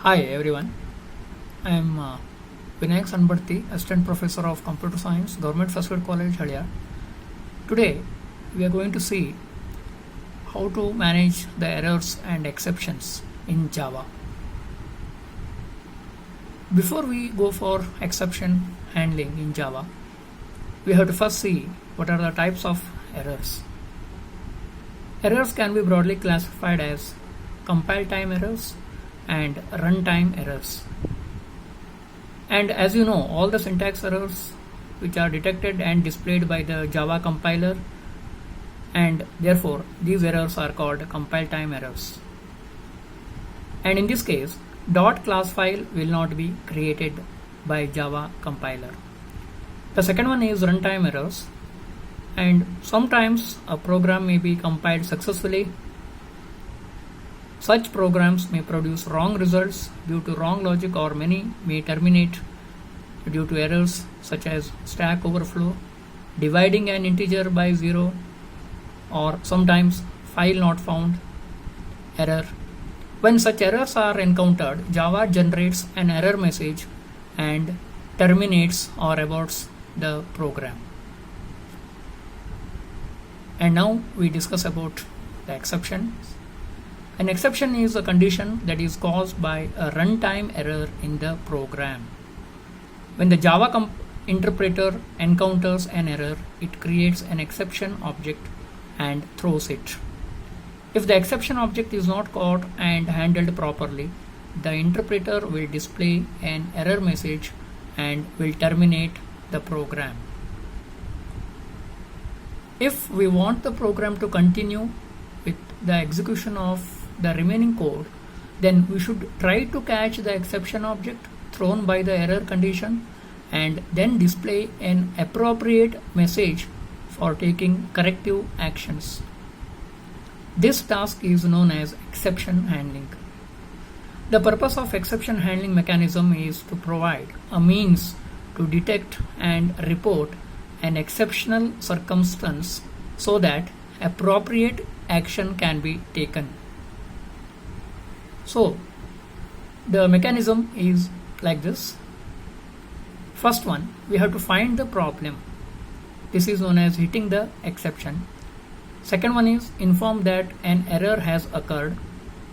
Hi everyone, I am Vinayak Sanbarti, Assistant Professor of Computer Science, Government First Grade College, Halia. Today we are going to see how to manage the errors and exceptions in Java. Before we go for exception handling in Java, we have to first see what are the types of errors. Errors can be broadly classified as compile time errors and runtime errors. And as you know, all the syntax errors which are detected and displayed by the Java compiler, and therefore these errors are called compile time errors. And in this case, .class file will not be created by Java compiler. The second one is runtime errors, and sometimes a program may be compiled successfully. Such programs may produce wrong results due to wrong logic, or many may terminate due to errors such as stack overflow, dividing an integer by 0, or sometimes file not found error. When such errors are encountered, Java generates an error message and terminates or aborts the program. And now we discuss about the exceptions. An exception is a condition that is caused by a runtime error in the program. When the Java interpreter encounters an error, it creates an exception object and throws it. If the exception object is not caught and handled properly, the interpreter will display an error message and will terminate the program. If we want the program to continue with the execution of the remaining code, then we should try to catch the exception object thrown by the error condition and then display an appropriate message for taking corrective actions. This task is known as exception handling. The purpose of exception handling mechanism is to provide a means to detect and report an exceptional circumstance so that appropriate action can be taken. So the mechanism is like this. First one, we have to find the problem. This is known as hitting the exception. Second one is inform that an error has occurred,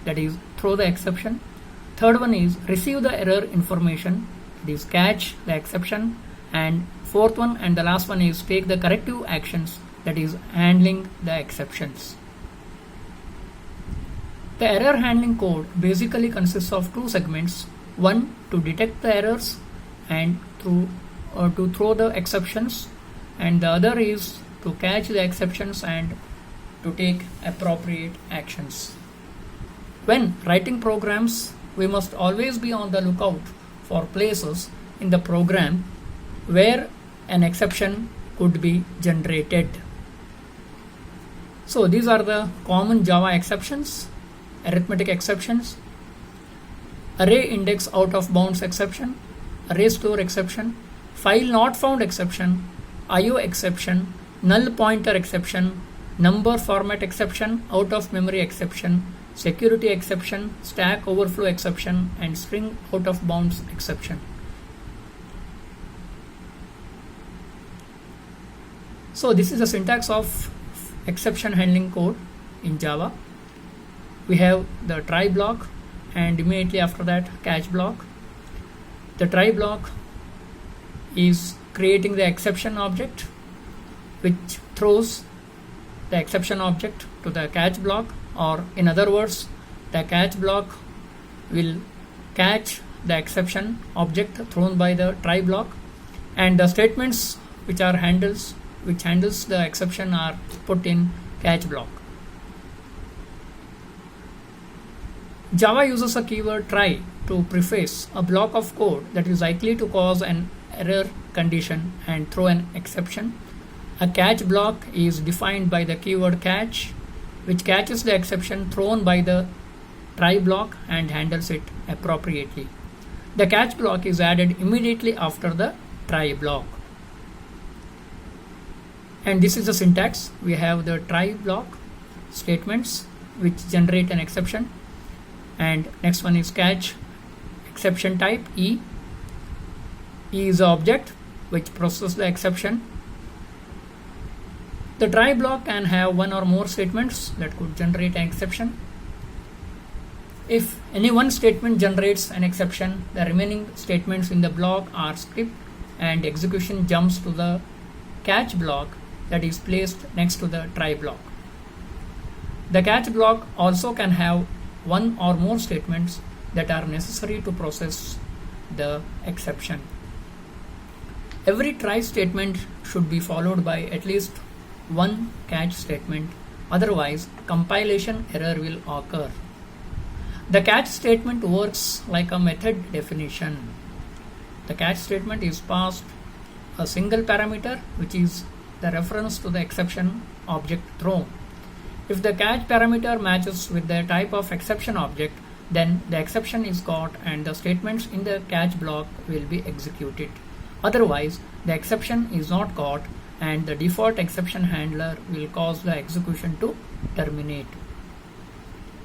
that is throw the exception. Third one is receive the error information, that is catch the exception. And fourth one and the last one is take the corrective actions, that is handling the exceptions. The error handling code basically consists of two segments. One to detect the errors and to throw the exceptions, and the other is to catch the exceptions and to take appropriate actions. When writing programs, we must always be on the lookout for places in the program where an exception could be generated. So these are the common Java exceptions: arithmetic exceptions, array index out of bounds exception, array store exception, file not found exception, IO exception, null pointer exception, number format exception, out of memory exception, security exception, stack overflow exception, and string out of bounds exception. So this is the syntax of exception handling code in Java. We have the try block and immediately after that catch block. The try block is creating the exception object which throws the exception object to the catch block, or in other words, the catch block will catch the exception object thrown by the try block, and the statements which handles the exception are put in catch block. Java uses a keyword try to preface a block of code that is likely to cause an error condition and throw an exception. A catch block is defined by the keyword catch, which catches the exception thrown by the try block and handles it appropriately. The catch block is added immediately after the try block. And this is the syntax. We have the try block statements which generate an exception, and next one is catch exception type E. E is the object which processes the exception. The try block can have one or more statements that could generate an exception. If any one statement generates an exception, the remaining statements in the block are skipped and execution jumps to the catch block that is placed next to the try block. The catch block also can have one or more statements that are necessary to process the exception. Every try statement should be followed by at least one catch statement, otherwise compilation error will occur. The catch statement works like a method definition. The catch statement is passed a single parameter, which is the reference to the exception object thrown. If the catch parameter matches with the type of exception object, then the exception is caught and the statements in the catch block will be executed. Otherwise, the exception is not caught and the default exception handler will cause the execution to terminate.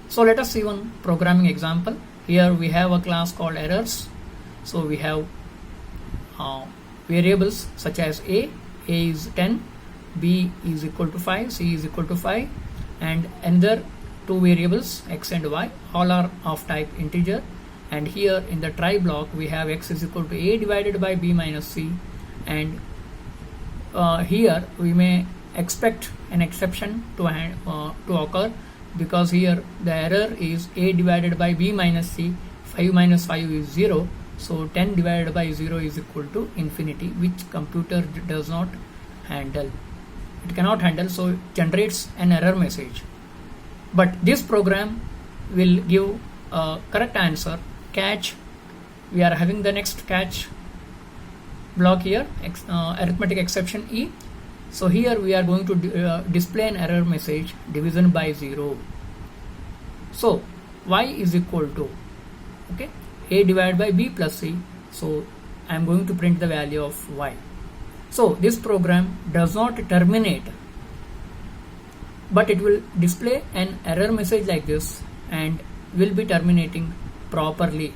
So let us see one programming example. Here we have a class called errors. So we have variables such as A is 10, B is equal to 5, C is equal to 5, and another two variables X and Y, all are of type integer. And here in the try block we have X is equal to A divided by B minus C, and here we may expect an exception to occur, because here the error is A divided by B minus C. 5 minus 5 is 0, so 10 divided by 0 is equal to infinity, which computer does not handle. It cannot handle, so it generates an error message. But this program will give a correct answer. Catch, we are having the next catch block here, arithmetic exception E. So here we are going to display an error message, division by 0. So Y is equal to, okay, A divided by B plus C. So I am going to print the value of Y. So this program does not terminate, but it will display an error message like this and will be terminating properly.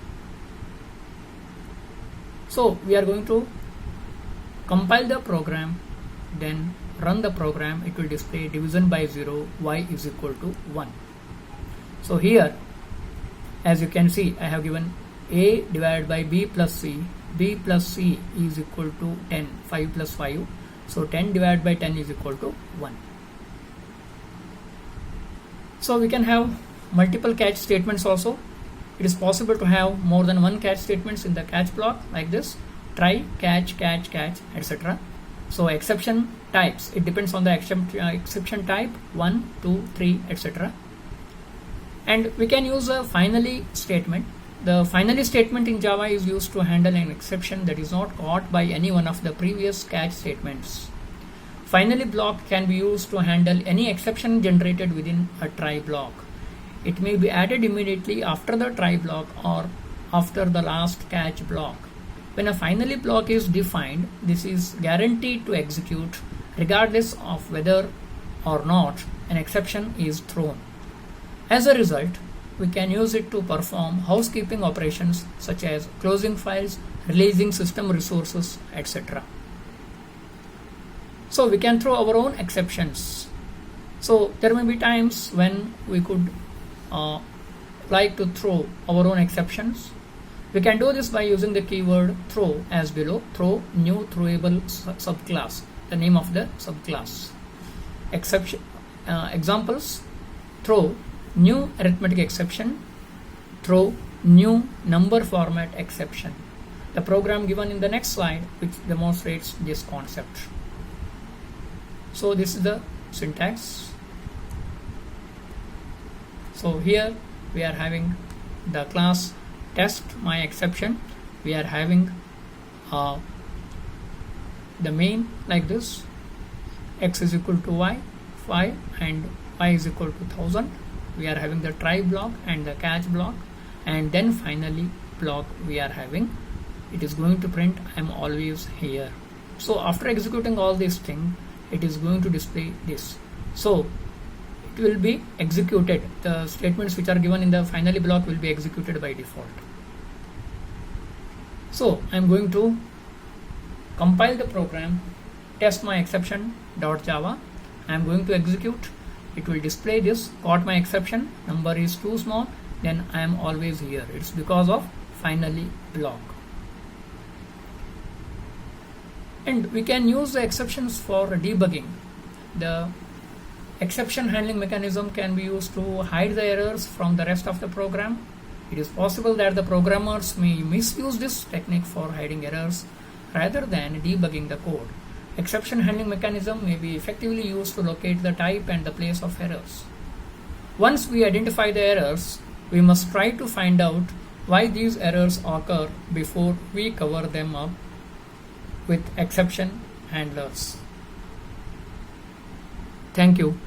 So we are going to compile the program, then run the program. It will display division by 0, Y is equal to 1. So here, as you can see, I have given A divided by B plus C. B plus C is equal to 10, 5 plus 5. So 10 divided by 10 is equal to 1. So we can have multiple catch statements also. It is possible to have more than one catch statements in the catch block like this: try, catch, catch, catch, etc. So exception types, it depends on the exception type, 1, 2, 3, etc. And we can use a finally statement. The finally statement in Java is used to handle an exception that is not caught by any one of the previous catch statements. Finally block can be used to handle any exception generated within a try block. It may be added immediately after the try block or after the last catch block. When a finally block is defined, this is guaranteed to execute regardless of whether or not an exception is thrown. As a result, we can use it to perform housekeeping operations such as closing files, releasing system resources, etc. So we can throw our own exceptions. So there may be times when we could like to throw our own exceptions. We can do this by using the keyword throw as below. Throw new throwable subclass, the name of the subclass. Examples: throw new arithmetic exception, throw new number format exception. The program given in the next slide which demonstrates this concept. So this is the syntax. So here we are having the class test my exception. We are having the main like this: x is equal to y, 5, and y is equal to 1000. We are having the try block and the catch block, and then finally block we are having. It is going to print I am always here. So after executing all these things, it is going to display this. So it will be executed. The statements which are given in the finally block will be executed by default. So I'm going to compile the program test my exception.java. I'm going to execute. It will display this, caught my exception, number is too small, then I am always here. It's because of finally block. And we can use the exceptions for debugging. The exception handling mechanism can be used to hide the errors from the rest of the program. It is possible that the programmers may misuse this technique for hiding errors rather than debugging the code. Exception handling mechanism may be effectively used to locate the type and the place of errors. Once we identify the errors, we must try to find out why these errors occur before we cover them up with exception handlers. Thank you.